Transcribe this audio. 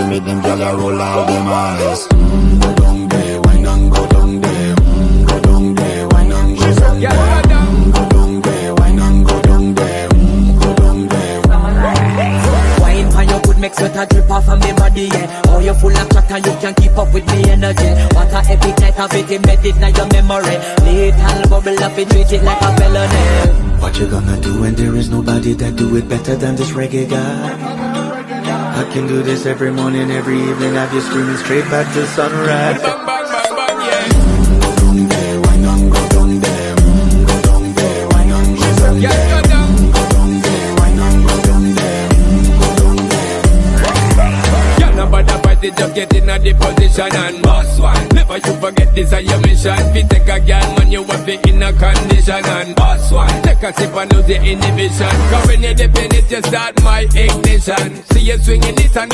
make them gyal a roll out them eyes. Go down there, wine and go down there. Go down there, wine and go down there. Go down there, wine and go down there. Go down there. Wine for your good make sweat a drip off of me body, yeah. Oh, you full of chat and you can keep up with me energy. What a epic night of it, embedded in your memory. Little bubble up, it treat it like a felony. What you gonna do when there is nobody that do it better than this reggae guy? I can do this every morning, every evening, have you screaming straight back to sunrise. Go down there, wine and go down there. Go down there, wine and go down there. Go down there, wine and go down there. Go down there. Y'all know about the party, just get in a the position and boss one. Never you forget this is your mission. If you take a girl, man, you want to in a condition and boss one. Take a sip and lose the inhibition. Cause when you dip in it, you start my ignition. See you swinging it and